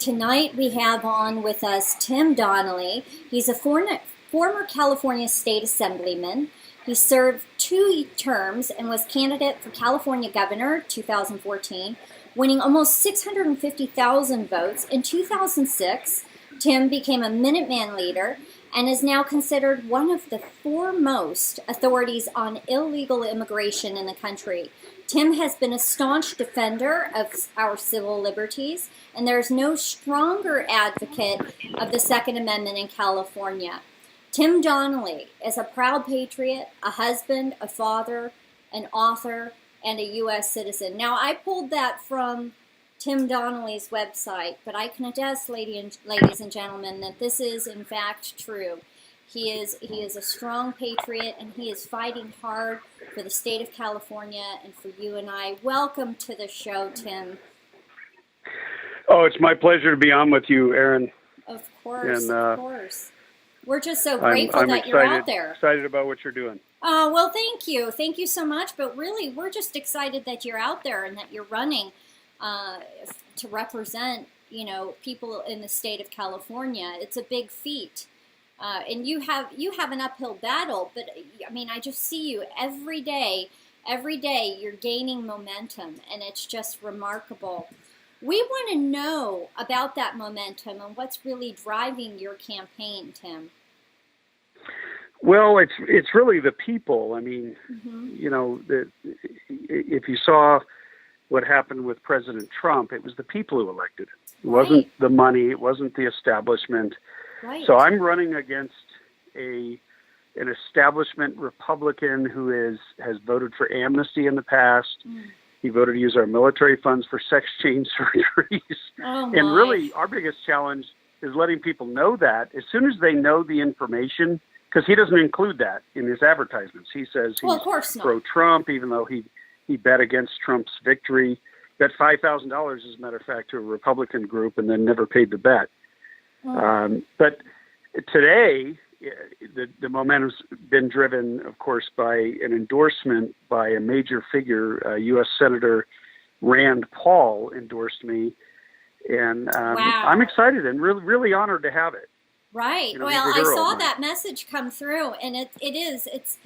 Tonight we have on with us Tim Donnelly. He's a former California State Assemblyman. He served 2 terms and was candidate for California Governor 2014, winning almost 650,000 votes. In 2006, Tim became a Minuteman leader and is now considered one of the foremost authorities on illegal immigration in the country. Tim has been a staunch defender of our civil liberties, and there's no stronger advocate of the Second Amendment in California. Tim Donnelly is a proud patriot, a husband, a father, an author, and a U.S. citizen. Now, I pulled that from Tim Donnelly's website, but I can attest, ladies and gentlemen, that this is in fact true. He is a strong patriot, and he is fighting hard for the state of California and for you and I. Welcome to the show, Tim. Oh, it's my pleasure to be on with you, Erin. Of course, of course. We're just so grateful that you're out there. Excited about what you're doing. Oh, well, thank you. Thank you so much. But really, we're just excited that you're out there and that you're running to represent, people in the state of California. It's a big feat. And you have an uphill battle, but I mean, I just see you every day you're gaining momentum, and it's just remarkable. We want to know about that momentum and what's really driving your campaign, Tim. Well, it's really the people. I mean, if you saw what happened with President Trump, it was the people who elected him. It wasn't the money. It wasn't the establishment. Right. So I'm running against an establishment Republican who has voted for amnesty in the past. He voted to use our military funds for sex change surgeries. Oh, and really, our biggest challenge is letting people know that as soon as they know the information, because he doesn't include that in his advertisements. He says he's pro-Trump, even though he bet against Trump's victory, bet $5,000, as a matter of fact, to a Republican group and then never paid the bet. But today, the momentum's been driven, of course, by an endorsement by a major figure. U.S. Senator Rand Paul endorsed me, and I'm excited and really honored to have it. Right. Well, I saw that message come through, and it's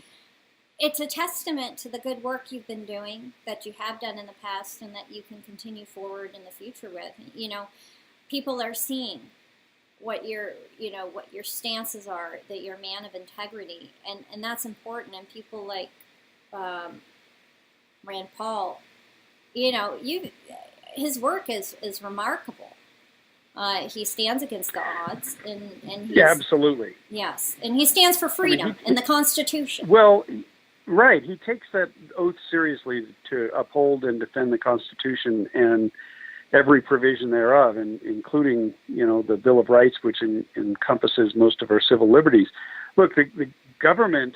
a testament to the good work you've been doing, that you have done in the past, and that you can continue forward in the future with. People are seeing what your stances are, that you're a man of integrity, and that's important. And people like Rand Paul, his work is remarkable. He stands against the odds, and he's, absolutely. Yes, and he stands for freedom and the Constitution. Well, right. He takes that oath seriously to uphold and defend the Constitution and every provision thereof, and including, the Bill of Rights, which encompasses most of our civil liberties. Look, the government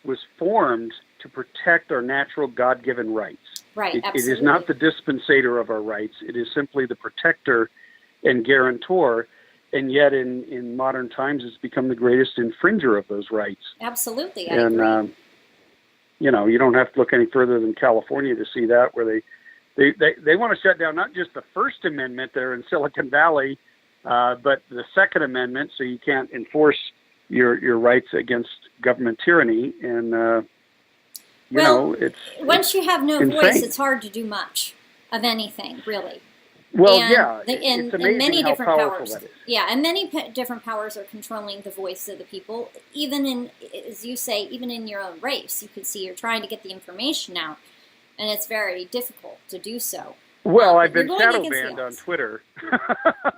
was formed to protect our natural God-given rights. Right, It is not the dispensator of our rights. It is simply the protector and guarantor, and yet in modern times it's become the greatest infringer of those rights. Absolutely, I agree. You don't have to look any further than California to see that, where they want to shut down not just the First Amendment there in Silicon Valley, but the Second Amendment, so you can't enforce your rights against government tyranny. And it's once you have no insane. voice, it's hard to do much of anything, really. Well, it's amazing many how different powerful powers. that is. Yeah, and many different powers are controlling the voice of the people. Even in, as you say, even in your own race, you can see you're trying to get the information out, and it's very difficult to do so. Well, I've been shadow banned on Twitter.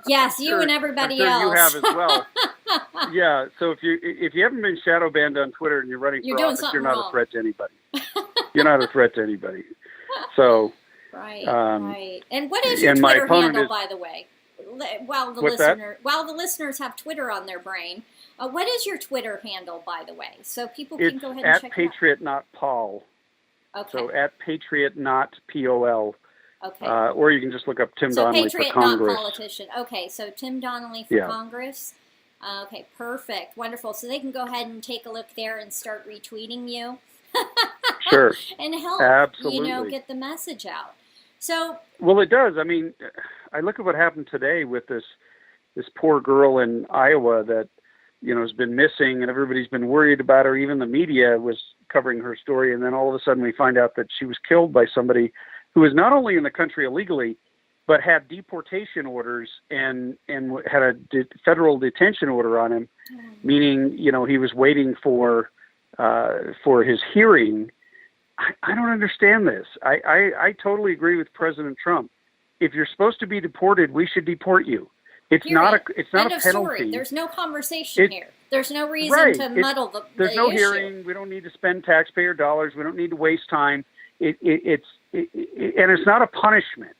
Yes, you and everybody else. You have as well. else. Yeah, so if you haven't been shadow banned on Twitter and you're running for office, you're not wrong. a threat to anybody. You're not a threat to anybody. So. Right. And what is your Twitter handle, by the way? While the listeners have Twitter on their brain, what is your Twitter handle, by the way? So people can go ahead and check it out. It's @Patriot Not Paul. Okay. So @Patriot Not POL. Okay. Or you can just look up Tim Donnelly for Congress. Patriot Not Politician. Okay. So Tim Donnelly for Congress. Okay. Perfect. Wonderful. So they can go ahead and take a look there and start retweeting you. Sure. And help, Absolutely. get the message out. So, well, it does. I mean, I look at what happened today with this poor girl in Iowa that, has been missing, and everybody's been worried about her. Even the media was covering her story, and then all of a sudden we find out that she was killed by somebody who was not only in the country illegally, but had deportation orders and had a federal detention order on him, meaning, he was waiting for his hearing. I don't understand this. I totally agree with President Trump. If you're supposed to be deported, we should deport you. It's not a penalty. Story. There's no conversation here. There's no reason to muddle the There's no issue. hearing. We don't need to spend taxpayer dollars. We don't need to waste time. And it's not a punishment.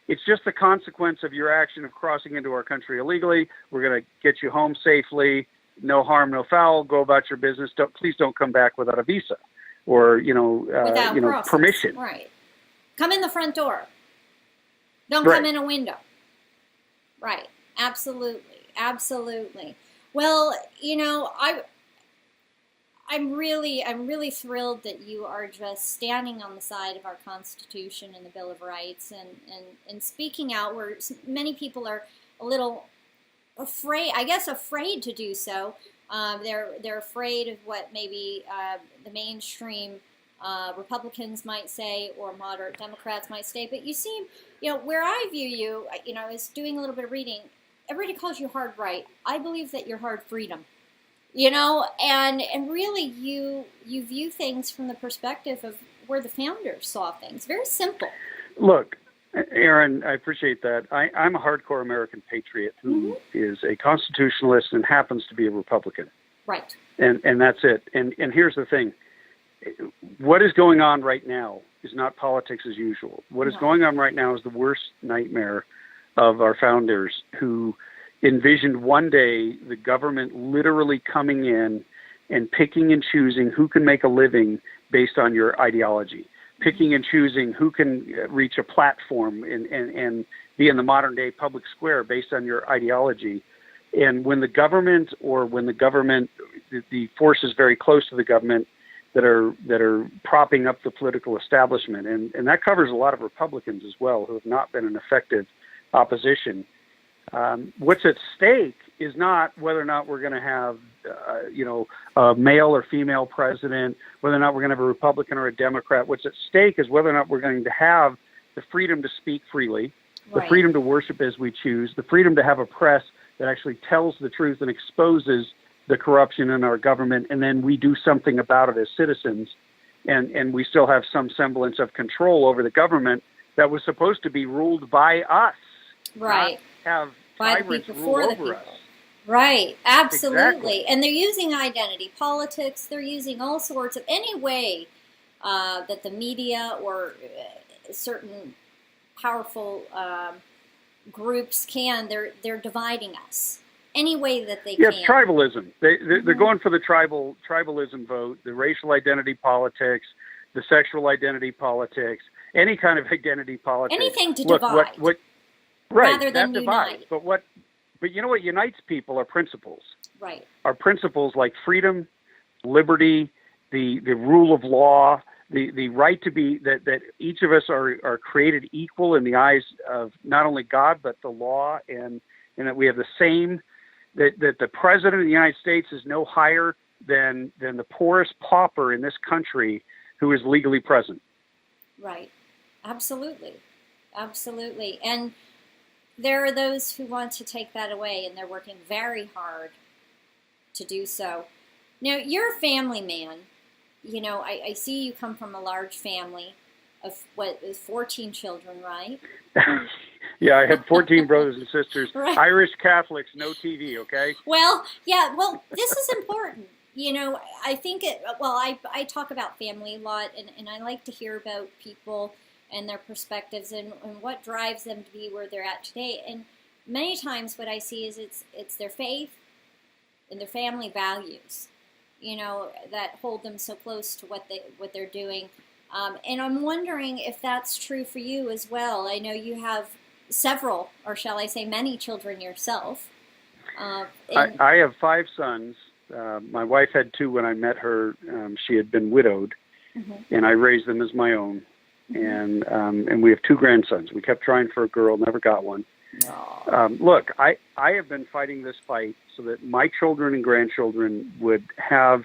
It's just the consequence of your action of crossing into our country illegally. We're going to get you home safely. No harm, no foul. Go about your business. Please don't come back without a visa or without permission. Right. Come in the front door. Don't come in a window. Right. Absolutely. Well, I'm really thrilled that you are just standing on the side of our Constitution and the Bill of Rights and speaking out where many people are a little afraid to do so. They're afraid of what maybe the mainstream Republicans might say or moderate Democrats might say. But you seem, where I view you, I was doing a little bit of reading. Everybody calls you hard right. I believe that you're hard freedom. And really you view things from the perspective of where the founders saw things. Very simple. Look, Erin, I appreciate that. I'm a hardcore American patriot who is a constitutionalist and happens to be a Republican. Right. And that's it. And here's the thing. What is going on right now is not politics as usual. What is going on right now is the worst nightmare of our founders who envisioned one day the government literally coming in and picking and choosing who can make a living based on your ideology, picking and choosing who can reach a platform and be in the modern day public square based on your ideology. And when the government the forces very close to the government that are propping up the political establishment, and that covers a lot of Republicans as well who have not been an effective opposition. What's at stake is not whether or not we're going to have, a male or female president, whether or not we're going to have a Republican or a Democrat. What's at stake is whether or not we're going to have the freedom to speak freely, the freedom to worship as we choose, the freedom to have a press that actually tells the truth and exposes the corruption in our government, and then we do something about it as citizens, and we still have some semblance of control over the government that was supposed to be ruled by us. Right. Have by the people, for the people. Us. Right, absolutely. Exactly. And they're using identity politics. They're using all sorts of any way that the media or certain powerful groups can. They're dividing us any way that they can. Yeah, tribalism. They're going for the tribalism vote, the racial identity politics, the sexual identity politics, any kind of identity politics. Anything to divide. Right, rather than that divides. unite. But you know what unites people are principles. Right. Are principles like freedom, liberty, the rule of law, the right to be that each of us are created equal in the eyes of not only God but the law, and that we have the same, that the president of the United States is no higher than the poorest pauper in this country who is legally present. Right. Absolutely. And there are those who want to take that away, and they're working very hard to do so. Now, you're a family man. I see you come from a large family of 14 children, right? Yeah, I had 14 brothers and sisters. Right. Irish Catholics, no TV, okay? Well, yeah, this is important. I think I talk about family a lot, and I like to hear about people and their perspectives and what drives them to be where they're at today. And many times what I see is it's their faith and their family values, that hold them so close to what they're doing. And I'm wondering if that's true for you as well. I know you have several, or shall I say many children yourself. I have 5 sons. My wife had 2 when I met her. She had been widowed, and I raised them as my own. and we have 2 grandsons. We kept trying for a girl, never got one. No. Look, I have been fighting this fight so that my children and grandchildren would have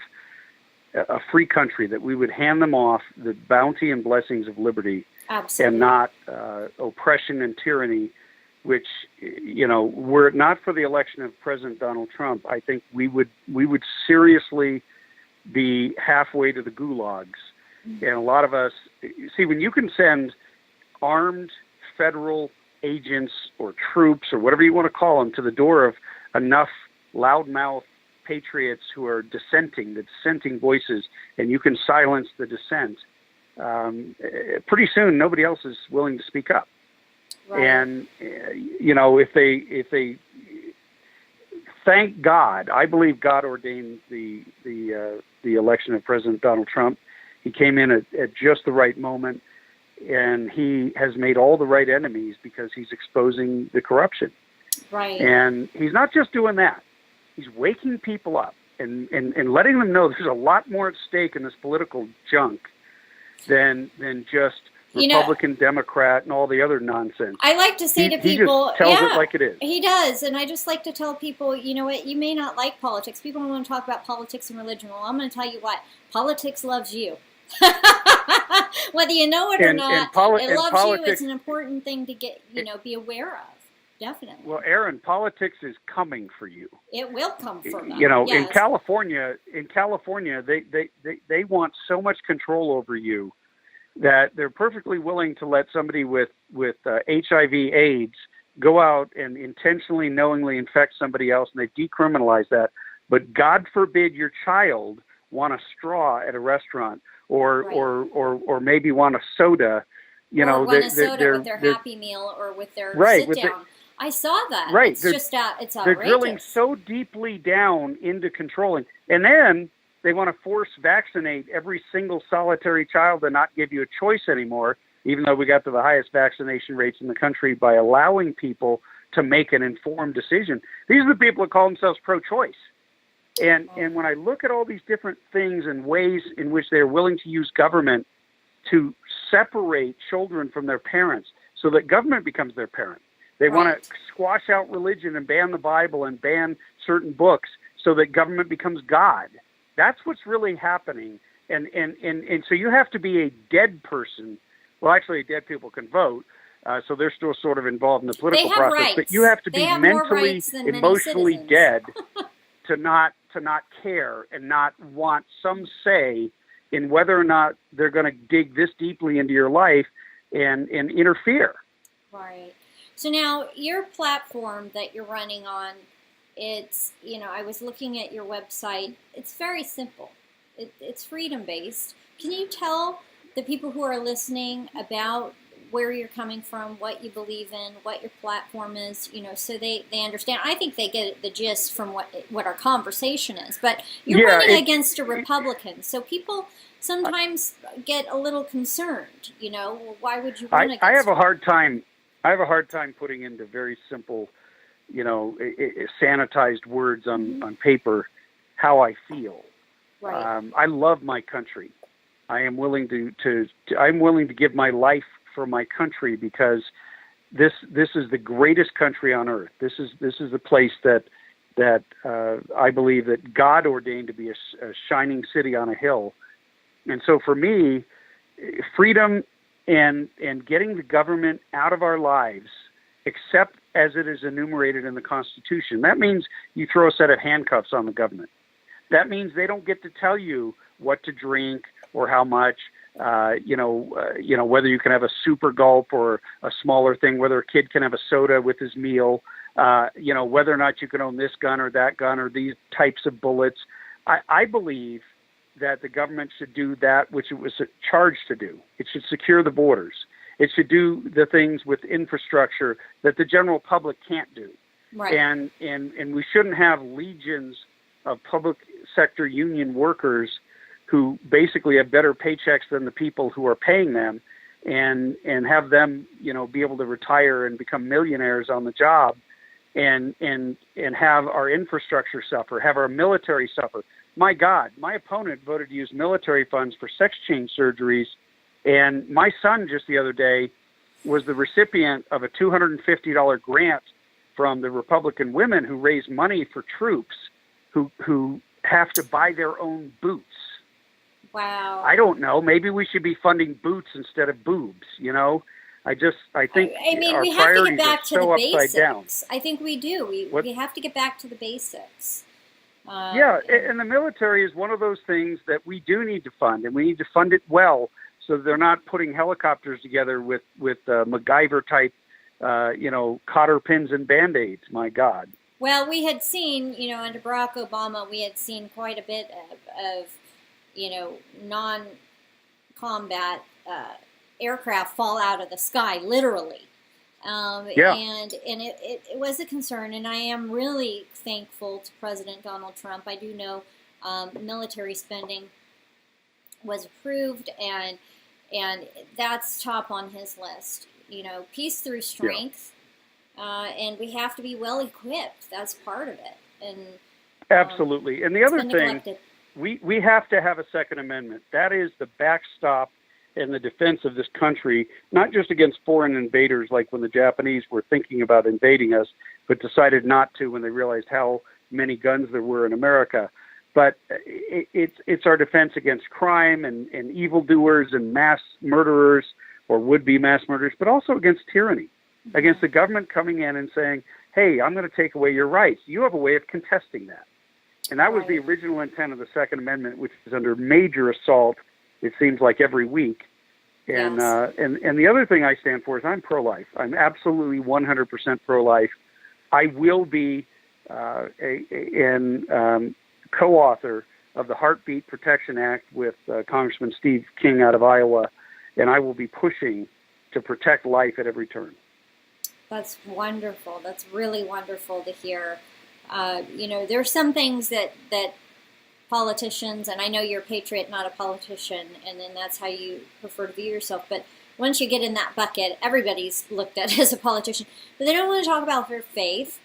a free country, that we would hand them off the bounty and blessings of liberty. Absolutely. And not oppression and tyranny, which, were it not for the election of President Donald Trump, I think we would seriously be halfway to the gulags. And a lot of us, see, when you can send armed federal agents or troops or whatever you want to call them to the door of enough loudmouth patriots who are dissenting, the dissenting voices, and you can silence the dissent, pretty soon nobody else is willing to speak up. Right. And if they thank God, I believe God ordained the election of President Donald Trump. He came in at just the right moment, and he has made all the right enemies because he's exposing the corruption. Right. And he's not just doing that. He's waking people up and letting them know there's a lot more at stake in this political junk than just Republican, Democrat, and all the other nonsense. I like to say to people, he just tells it like it is. He does, and I just like to tell people, you know what, you may not like politics. People don't want to talk about politics and religion. Well, I'm going to tell you what, politics loves you. Whether you know it or not, it loves you. It's an important thing to get, be aware of. Definitely. Well, Erin, politics is coming for you. It will come for them. Yes. in California, they want so much control over you that they're perfectly willing to let somebody with HIV/AIDS go out and intentionally, knowingly infect somebody else, and they decriminalize that. But God forbid your child want a straw at a restaurant, or maybe want a soda. Want a soda with their Happy Meal or with their sit down. I saw that. Right. It's it's outrageous. They're drilling so deeply down into controlling. And then they want to force vaccinate every single solitary child and not give you a choice anymore, even though we got to the highest vaccination rates in the country by allowing people to make an informed decision. These are the people that call themselves pro-choice. And when I look at all these different things and ways in which they're willing to use government to separate children from their parents so that government becomes their parent. They want to squash out religion and ban the Bible and ban certain books so that government becomes God. That's what's really happening. And so you have to be a dead person. Well, actually, dead people can vote, so they're still sort of involved in the political process. Rights. But you have to be mentally, emotionally dead to not care and not want some say in whether or not they're going to dig this deeply into your life and interfere. Right. So now your platform that you're running on, it's, I was looking at your website. It's very simple. It's freedom-based. Can you tell the people who are listening about where you're coming from, what you believe in, what your platform is, so they understand? I think they get the gist from what our conversation is. But you're running against a Republican, so people sometimes get a little concerned. Why would you run against I have a hard time putting into very simple, sanitized words on paper how I feel. Right. I love my country. I am willing to give my life for my country because this is the greatest country on earth. This is the place that I believe that God ordained to be a shining city on a hill. And so for me, freedom and getting the government out of our lives, except as it is enumerated in the Constitution. That means you throw a set of handcuffs on the government. That means they don't get to tell you what to drink or how much, whether you can have a super gulp or a smaller thing, whether a kid can have a soda with his meal, whether or not you can own this gun or that gun or these types of bullets. I believe that the government should do that which it was charged to do. It should secure the borders. It should do the things with infrastructure that the general public can't do. Right. And we shouldn't have legions of public sector union workers who basically have better paychecks than the people who are paying them, and have them, be able to retire and become millionaires on the job, and have our infrastructure suffer, have our military suffer. My God, my opponent voted to use military funds for sex change surgeries And my son just the other day was the recipient of a $250 grant from the Republican women who raise money for troops who have to buy their own boots. Wow. I don't know. Maybe we should be funding boots instead of boobs, you know? I think our we have to get back priorities to are so the basics. upside down. I think we do. We have to get back to the basics. And the military is one of those things that we do need to fund, and we need to fund it well so they're not putting helicopters together with MacGyver-type, cotter pins and Band-Aids. My God. Well, we had seen, under Barack Obama, we had seen quite a bit of non-combat aircraft fall out of the sky, literally. And it was a concern, and I am really thankful to President Donald Trump. I do know military spending was approved, and that's top on his list. Peace through strength, and we have to be well equipped. That's part of it. And absolutely. And the other thing, we have to have a Second Amendment. That is the backstop in the defense of this country, not just against foreign invaders like when the Japanese were thinking about invading us, but decided not to when they realized how many guns there were in America. But it's our defense against crime and evildoers and mass murderers or would-be mass murderers, but also against tyranny, against the government coming in and saying, hey, I'm going to take away your rights. You have a way of contesting that. And that was the original intent of the Second Amendment, which is under major assault, it seems like every week. And and the other thing I stand for is I'm pro-life. I'm absolutely 100% pro-life. I will be co-author of the Heartbeat Protection Act with Congressman Steve King out of Iowa, and I will be pushing to protect life at every turn. That's wonderful. That's really wonderful to hear. There's some things that politicians, and I know you're a patriot, not a politician, and then that's how you prefer to view yourself, but once you get in that bucket, everybody's looked at as a politician. But they don't want to talk about their faith.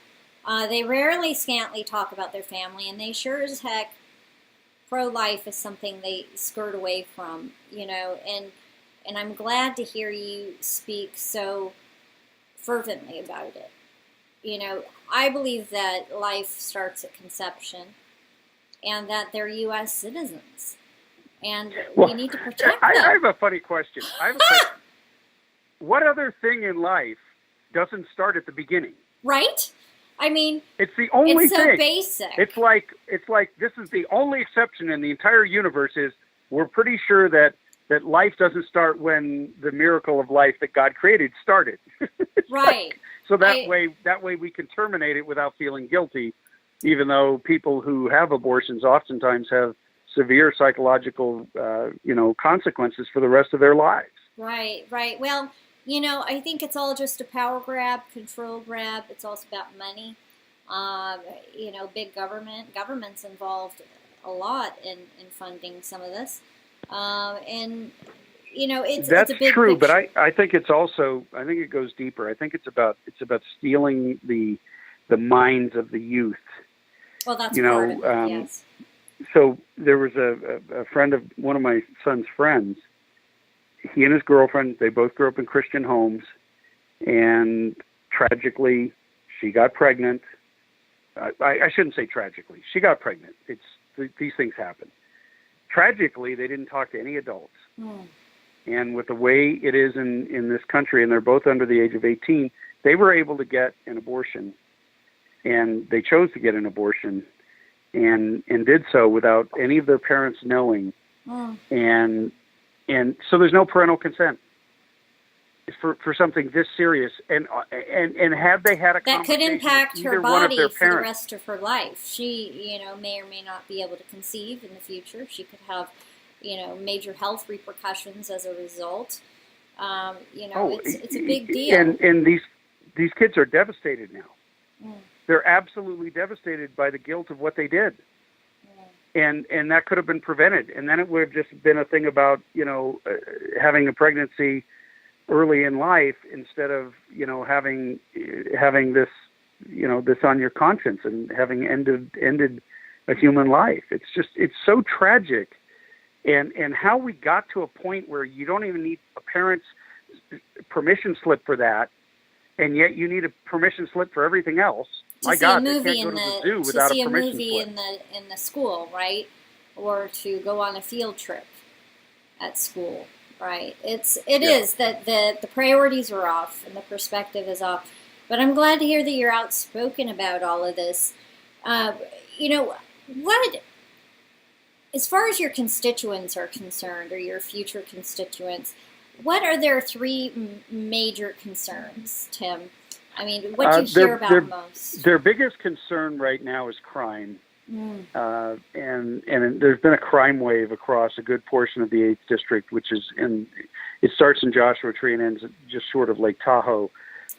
They rarely, scantily talk about their family, and they sure as heck, pro-life is something they skirt away from, and I'm glad to hear you speak so fervently about it. I believe that life starts at conception, and that they're U.S. citizens, and we need to protect them. I have a funny question. What other thing in life doesn't start at the beginning? Right? I mean, it's the only thing. It's so basic. It's like this is the only exception in the entire universe is we're pretty sure that life doesn't start when the miracle of life that God created started. Right. So that way we can terminate it without feeling guilty, even though people who have abortions oftentimes have severe psychological, consequences for the rest of their lives. Right. Well, I think it's all just a power grab, control grab. It's also about money. Big government's involved a lot in funding some of this. It's that's a big true, picture. But I think it's also, I think it goes deeper. I think it's about stealing the minds of the youth. Well, that's part of it, yes. So there was a friend of one of my son's friends. He and his girlfriend, they both grew up in Christian homes, and tragically, she got pregnant. I shouldn't say tragically. She got pregnant. These things happen. Tragically, they didn't talk to any adults. And with the way it is in this country, and they're both under the age of 18, they were able to get an abortion. And they chose to get an abortion and did so without any of their parents knowing. And so there's no parental consent for something this serious. And had they had a that could impact her body for the rest of her life. She, may or may not be able to conceive in the future. She could have, major health repercussions as a result. It's a big deal. And these kids are devastated now. They're absolutely devastated by the guilt of what they did. And that could have been prevented. And then it would have just been a thing about, having a pregnancy early in life instead of, having this, this on your conscience and having ended a human life. It's so tragic. and how we got to a point where you don't even need a parent's permission slip for that, and yet you need a permission slip for everything else. My God, they can't go to the zoo without a permission slip. To see a movie in the school, right? Or to go on a field trip at school, right? It is that the priorities are off and the perspective is off. But I'm glad to hear that you're outspoken about all of this. What, as far as your constituents are concerned, or your future constituents, what are their three major concerns, Tim? I mean, what do you hear about most? Their biggest concern right now is crime. And there's been a crime wave across a good portion of the 8th District, which is it starts in Joshua Tree and ends just short of Lake Tahoe.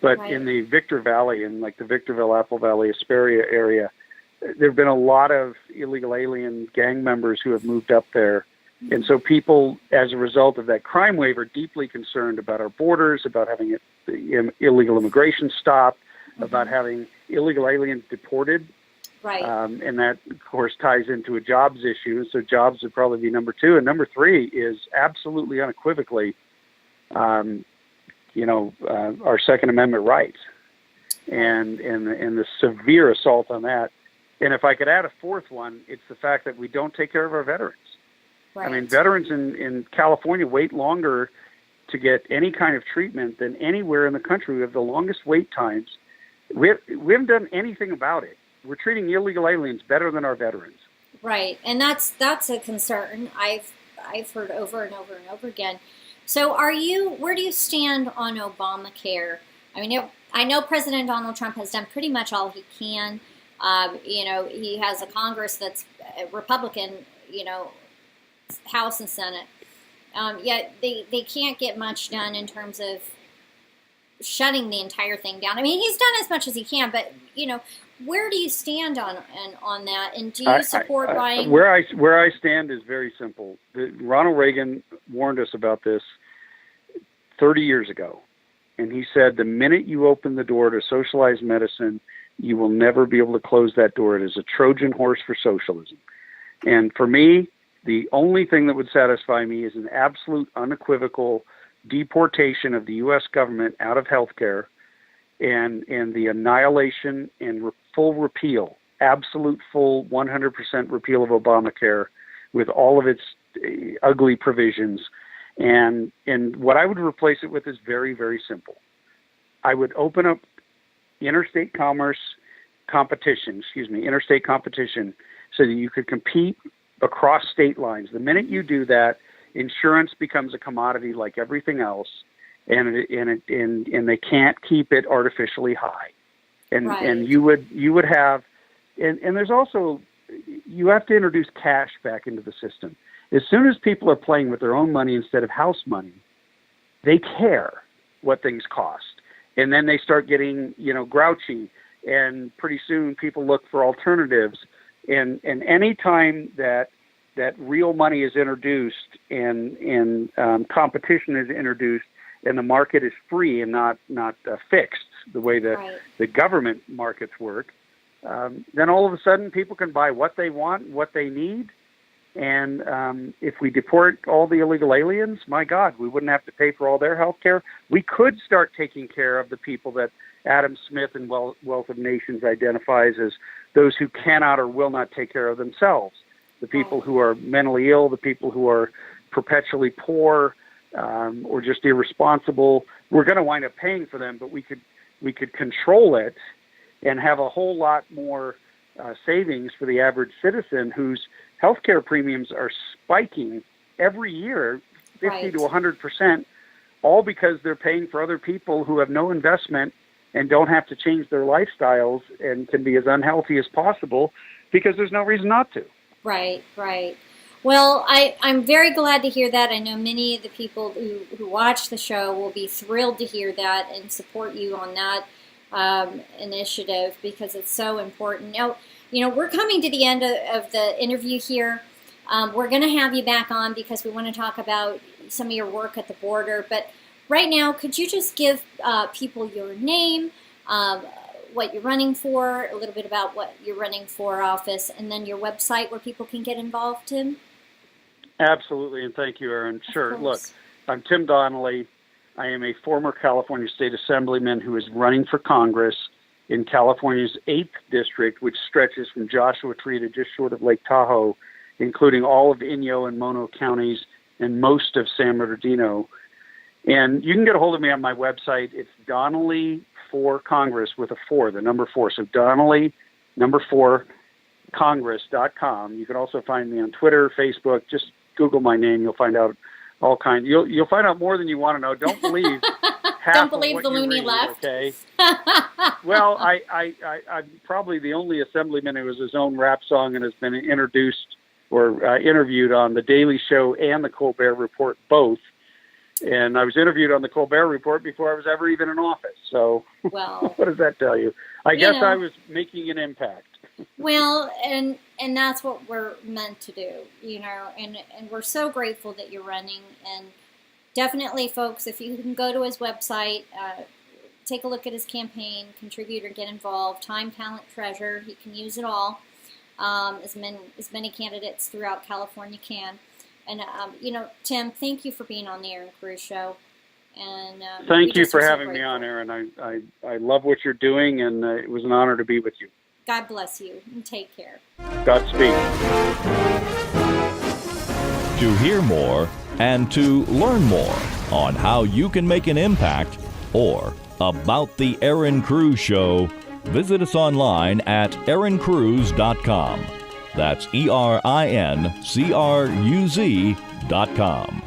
But in the Victor Valley, in like the Victorville, Apple Valley, Hesperia area, there have been a lot of illegal alien gang members who have moved up there. And so people, as a result of that crime wave, are deeply concerned about our borders, about having illegal immigration stopped, about having illegal aliens deported. Right. And that, of course, ties into a jobs issue. So jobs would probably be number 2. And number 3 is absolutely unequivocally, our Second Amendment rights and the severe assault on that. And if I could add a fourth one, it's the fact that we don't take care of our veterans. Right. I mean, veterans in California wait longer to get any kind of treatment than anywhere in the country. We have the longest wait times. We haven't done anything about it. We're treating illegal aliens better than our veterans. Right, and that's a concern I've heard over and over and over again. So where do you stand on Obamacare? I mean, I know President Donald Trump has done pretty much all he can. He has a Congress that's Republican, House and Senate. Yet they can't get much done in terms of shutting the entire thing down. I mean, he's done as much as he can, but, where do you stand on that? And do you support buying? Where I stand is very simple. Ronald Reagan warned us about this 30 years ago. And he said, the minute you open the door to socialized medicine, you will never be able to close that door. It is a Trojan horse for socialism. And for me, the only thing that would satisfy me is an absolute unequivocal deportation of the U.S. government out of healthcare and the annihilation and full repeal, absolute full 100% repeal of Obamacare with all of its ugly provisions. And what I would replace it with is very, very simple. I would open up interstate competition, so that you could compete across state lines. The minute you do that, insurance becomes a commodity like everything else, and they can't keep it artificially high. And you would have, and there's also, you have to introduce cash back into the system. As soon as people are playing with their own money instead of house money, they care what things cost. And then they start getting, grouchy, and pretty soon people look for alternatives. And any time that real money is introduced and competition is introduced, and the market is free and not fixed the way the government markets work, then all of a sudden people can buy what they want, what they need. And if we deport all the illegal aliens, my God, we wouldn't have to pay for all their health care. We could start taking care of the people that Adam Smith in Wealth of Nations identifies as those who cannot or will not take care of themselves, the people who are mentally ill, the people who are perpetually poor or just irresponsible. We're going to wind up paying for them, but we could control it and have a whole lot more savings for the average citizen whose healthcare premiums are spiking every year, 50 to 100%, all because they're paying for other people who have no investment and don't have to change their lifestyles and can be as unhealthy as possible because there's no reason not to. Right. Well, I'm very glad to hear that. I know many of the people who watch the show will be thrilled to hear that and support you on that initiative because it's so important. Now, we're coming to the end of the interview here. We're going to have you back on because we want to talk about some of your work at the border. But right now, could you just give people your name, what you're running for, a little bit about what you're running for office, and then your website where people can get involved, Tim? Absolutely, and thank you, Erin. Sure. Look, I'm Tim Donnelly. I am a former California State Assemblyman who is running for Congress in California's 8th District, which stretches from Joshua Tree to just short of Lake Tahoe, including all of Inyo and Mono counties and most of San Bernardino. And you can get a hold of me on my website. It's Donnelly for Congress with a 4, the number 4. So Donnelly, number 4, Congress.com. You can also find me on Twitter, Facebook. Just Google my name. You'll find out all kinds. You'll find out more than you want to know. Don't believe half Don't believe of the what loony you read, left. Okay. Well, I'm probably the only assemblyman who has his own rap song and has been introduced or interviewed on The Daily Show and The Colbert Report, both. And I was interviewed on The Colbert Report before I was ever even in office. So well, what does that tell you? I guess I was making an impact. Well, and that's what we're meant to do, and we're so grateful that you're running. And definitely, folks, if you can go to his website, take a look at his campaign, contribute or get involved. Time, talent, treasure. He can use it all, as many candidates throughout California can. And, Tim, thank you for being on the Erin Cruz Show. And thank you for having me on, Erin. I love what you're doing, and it was an honor to be with you. God bless you, and take care. Godspeed. To hear more and to learn more on how you can make an impact or about the Erin Cruz Show, visit us online at erincruz.com. That's ERINCRUZ.com.